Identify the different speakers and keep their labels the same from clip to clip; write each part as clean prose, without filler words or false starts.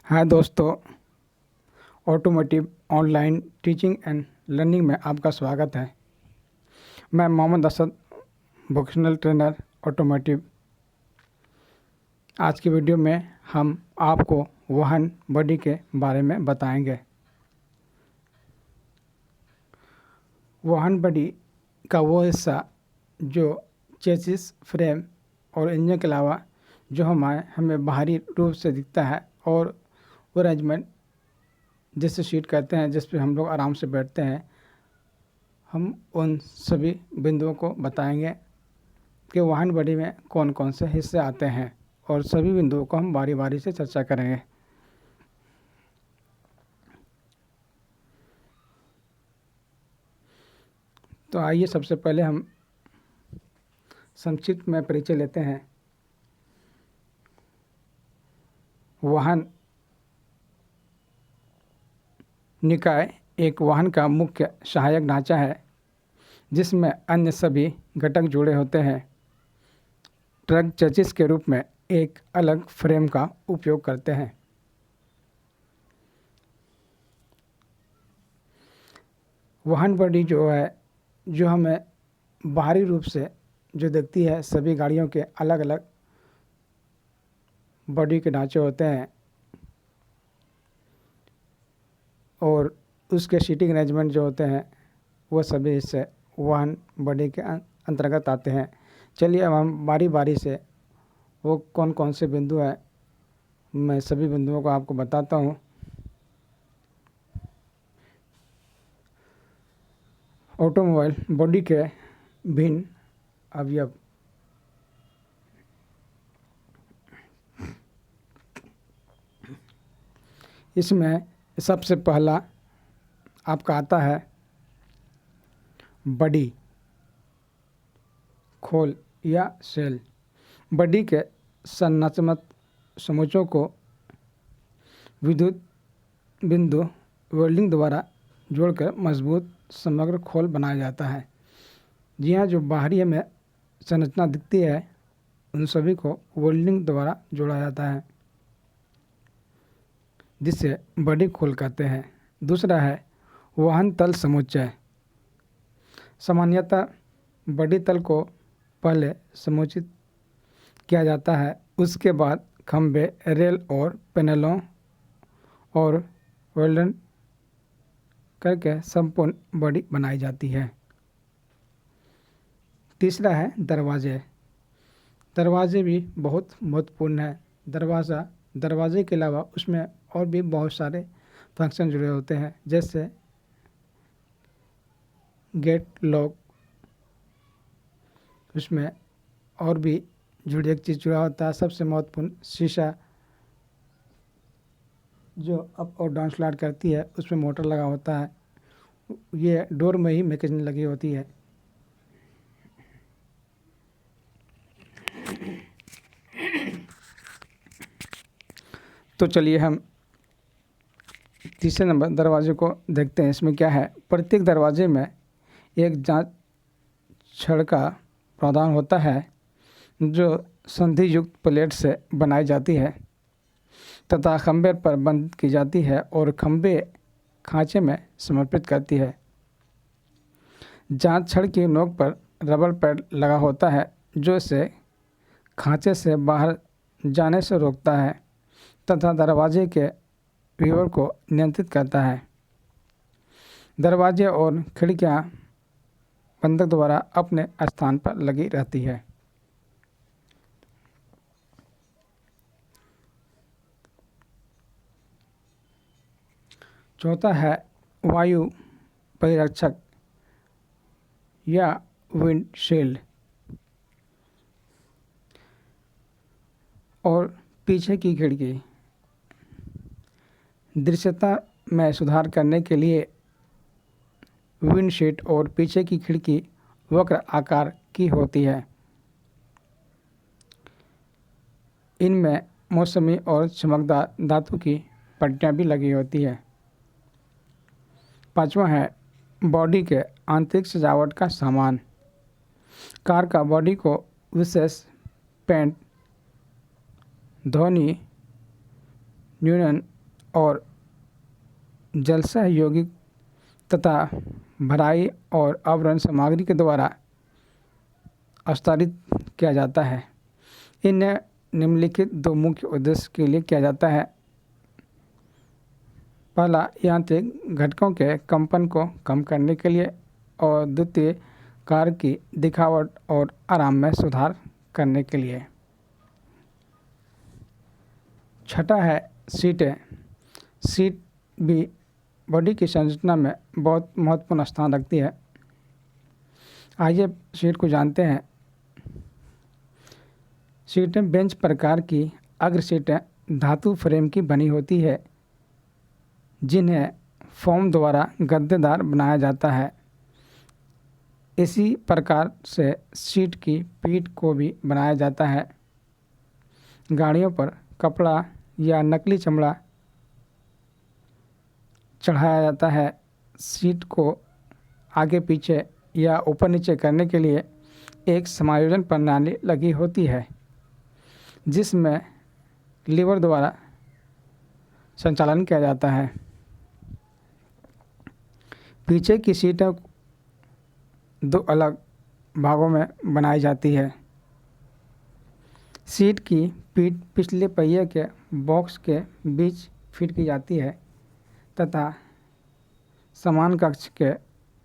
Speaker 1: हाय दोस्तों, automotive online teaching and learning में आपका स्वागत है। मैं Mohammad Asad, vocational trainer automotive. आज की वीडियो में हम आपको वाहन बॉडी के बारे में बताएंगे। वाहन बॉडी का वो हिस्सा जो चेसिस, फ्रेम और इंजन के अलावा जो हमें बाहरी रूप से दिखता है और वो अरेंजमेंट जिसे सीट कहते हैं, जिस पे हम लोग आराम से बैठते हैं, हम उन सभी बिंदुओं को बताएंगे कि वाहन बॉडी में कौन कौन से हिस्से आते हैं और सभी बिंदुओं को हम बारी बारी से चर्चा करेंगे। तो आइए सबसे पहले हम संक्षिप्त में परिचय लेते हैं। वाहन निकाय एक वाहन का मुख्य सहायक ढांचा है जिसमें अन्य सभी घटक जुड़े होते हैं। ट्रक चेसिस के रूप में एक अलग फ्रेम का उपयोग करते हैं। वाहन बॉडी जो है, जो हमें बाहरी रूप से जो दिखती है, सभी गाड़ियों के अलग अलग बॉडी के ढांचे होते हैं और उसके सीटिंग अरेंजमेंट जो होते हैं वो सभी हिस्से वाहन बॉडी के अंतर्गत आते हैं। चलिए अब हम बारी बारी से वो कौन कौन से बिंदु हैं, मैं सभी बिंदुओं को आपको बताता हूँ। ऑटोमोबाइल बॉडी के भिन्न अवयव। इसमें सबसे पहला आपका आता है बॉडी, खोल या सेल। बॉडी के संरचनात्मक समूहों को विद्युत बिंदु वेल्डिंग द्वारा जोड़कर मजबूत समग्र खोल बनाया जाता है। जी हाँ, जो बाहरी हमें संरचना दिखती है उन सभी को वेल्डिंग द्वारा जोड़ा जाता है, जिसे बॉडी खोल कहते हैं। दूसरा है वाहन तल समुच्चय। सामान्यतः बॉडी तल को पहले समुचित किया जाता है, उसके बाद खंभे, रेल और पैनलों और वेल्डन करके संपूर्ण बॉडी बनाई जाती है। तीसरा है दरवाजे। दरवाजे भी बहुत महत्वपूर्ण है। दरवाजे के अलावा उसमें और भी बहुत सारे फंक्शन जुड़े होते हैं, जैसे गेट लॉक। उसमें और भी एक चीज़ जुड़ा होता है, सबसे महत्वपूर्ण शीशा जो अप और डाउन स्लाइड करती है, उसमें मोटर लगा होता है। ये डोर में ही मैकेनिज्म लगी होती है। तो चलिए हम तीसरे नंबर दरवाजे को देखते हैं। इसमें क्या है, प्रत्येक दरवाजे में एक जांच छड़ का प्रावधान होता है जो संधि युक्त प्लेट से बनाई जाती है तथा खंभे पर बंद की जाती है और खंभे खांचे में समर्पित करती है। जांच छड़ की नोक पर रबर पैड लगा होता है जो इसे खांचे से बाहर जाने से रोकता है तथा दरवाजे के व्यूअर को नियंत्रित करता है। दरवाजे और खिड़कियां बंधक द्वारा अपने स्थान पर लगी रहती है। चौथा है वायु परिरक्षक या विंडशील्ड। और पीछे की खिड़की। दृश्यता में सुधार करने के लिए विंडशील्ड और पीछे की खिड़की वक्र आकार की होती है। इनमें मौसमी और चमकदार धातु की पट्टियां भी लगी होती है। पांचवा है बॉडी के आंतरिक सजावट का सामान। कार का बॉडी को विशेष पेंट, ध्वनि न्यूनन और जल सहयोगिक तथा भराई और आवरण सामग्री के द्वारा आस्तारित किया जाता है। इन्हें निम्नलिखित दो मुख्य उद्देश्य के लिए किया जाता है। पहला, यांत्रिक घटकों के कंपन को कम करने के लिए, और द्वितीय, कार की दिखावट और आराम में सुधार करने के लिए। छठा है सीटें। सीट भी बॉडी की संरचना में बहुत महत्वपूर्ण स्थान रखती है। आइए सीट को जानते हैं। सीटें बेंच प्रकार की अग्र सीटें धातु फ्रेम की बनी होती है, जिन्हें फोम द्वारा गद्देदार बनाया जाता है। इसी प्रकार से सीट की पीठ को भी बनाया जाता है। गाड़ियों पर कपड़ा या नकली चमड़ा चढ़ाया जाता है। सीट को आगे पीछे या ऊपर नीचे करने के लिए एक समायोजन प्रणाली लगी होती है, जिसमें लीवर द्वारा संचालन किया जाता है। पीछे की सीटें दो अलग भागों में बनाई जाती है। सीट की पीठ पिछले पहिए के बॉक्स के बीच फिट की जाती है तथा समान कक्ष के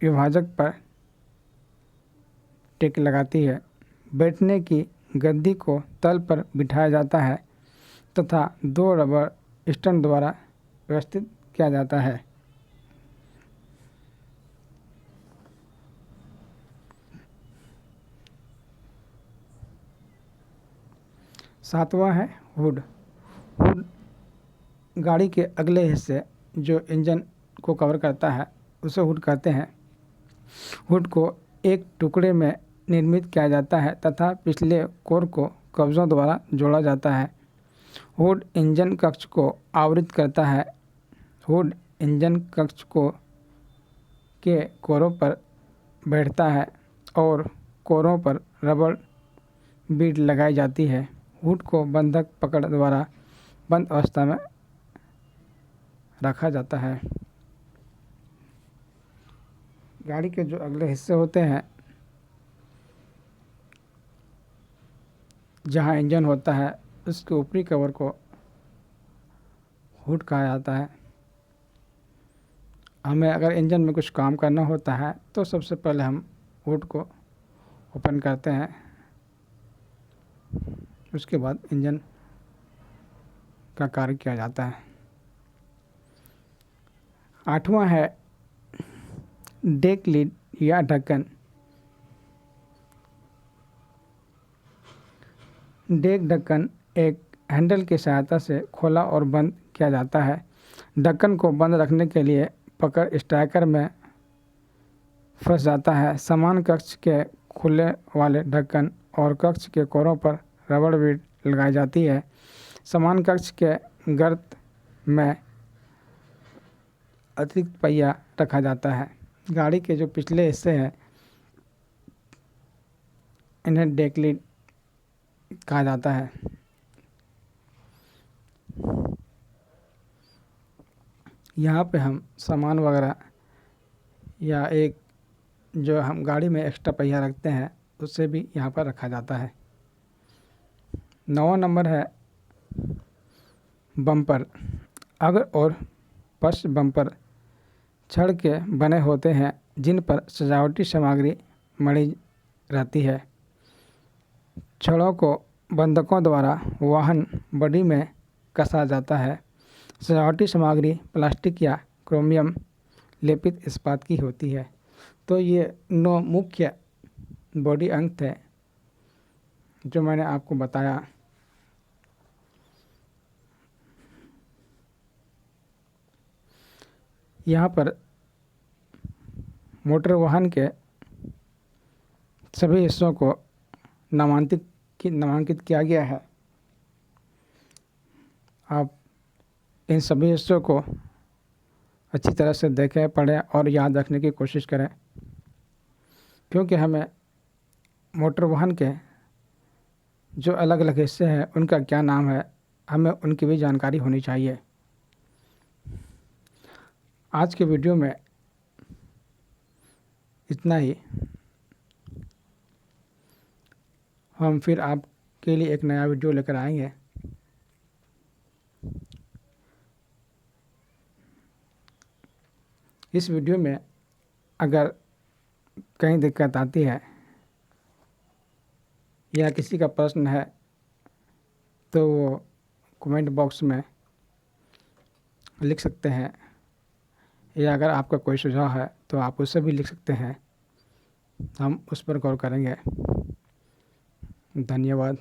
Speaker 1: विभाजक पर टेक लगाती है। बैठने की गद्दी को तल पर बिठाया जाता है तथा दो रबर स्टैंड द्वारा व्यवस्थित किया जाता है। सातवां है हुड। हुड गाड़ी के अगले हिस्से जो इंजन को कवर करता है उसे हुड कहते हैं। हुड को एक टुकड़े में निर्मित किया जाता है तथा पिछले कोर को कब्जों द्वारा जोड़ा जाता है। हुड इंजन कक्ष को आवृत करता है। हुड इंजन कक्ष को के कोरों पर बैठता है और कोरों पर रबर बीड लगाई जाती है। हुड को बंधक पकड़ द्वारा बंद अवस्था में रखा जाता है। गाड़ी के जो अगले हिस्से होते हैं, जहां इंजन होता है, उसके ऊपरी कवर को हुड कहा जाता है। हमें अगर इंजन में कुछ काम करना होता है तो सबसे पहले हम हुड को ओपन करते हैं, उसके बाद इंजन का कार्य किया जाता है। आठवां है डेक लिड या ढक्कन। डेक ढक्कन एक हैंडल की सहायता से खोला और बंद किया जाता है। ढक्कन को बंद रखने के लिए पकड़ स्ट्राइकर में फंस जाता है। समान कक्ष के खुले वाले ढक्कन और कक्ष के कोरों पर रबड़ बीड लगाई जाती है। समान कक्ष के गर्त में अतिरिक्त पहिया रखा जाता है। गाड़ी के जो पिछले हिस्से हैं, इन्हें डेक लिड कहा जाता है। यहाँ पे हम सामान वगैरह या एक जो हम गाड़ी में एक्स्ट्रा पहिया रखते हैं उससे भी यहाँ पर रखा जाता है। 9वां नंबर है बम्पर। अग्र और पश्च बम्पर छड़ के बने होते हैं, जिन पर सजावटी सामग्री मढ़ी रहती है। छड़ों को बंधकों द्वारा वाहन बॉडी में कसा जाता है। सजावटी सामग्री प्लास्टिक या क्रोमियम लेपित इस्पात की होती है। तो ये 9 मुख्य बॉडी अंग थे जो मैंने आपको बताया। यहाँ पर मोटर वाहन के सभी हिस्सों को नामांकित किया गया है। आप इन सभी हिस्सों को अच्छी तरह से देखें, पढ़ें और याद रखने की कोशिश करें, क्योंकि हमें मोटर वाहन के जो अलग अलग हिस्से हैं उनका क्या नाम है, हमें उनकी भी जानकारी होनी चाहिए। आज के वीडियो में इतना ही। हम फिर आपके लिए एक नया वीडियो लेकर आएंगे। इस वीडियो में अगर कहीं दिक्कत आती है या किसी का प्रश्न है तो वो कमेंट बॉक्स में लिख सकते हैं, या अगर आपका कोई सुझाव है तो आप उससे भी लिख सकते हैं, हम उस पर गौर करेंगे। धन्यवाद।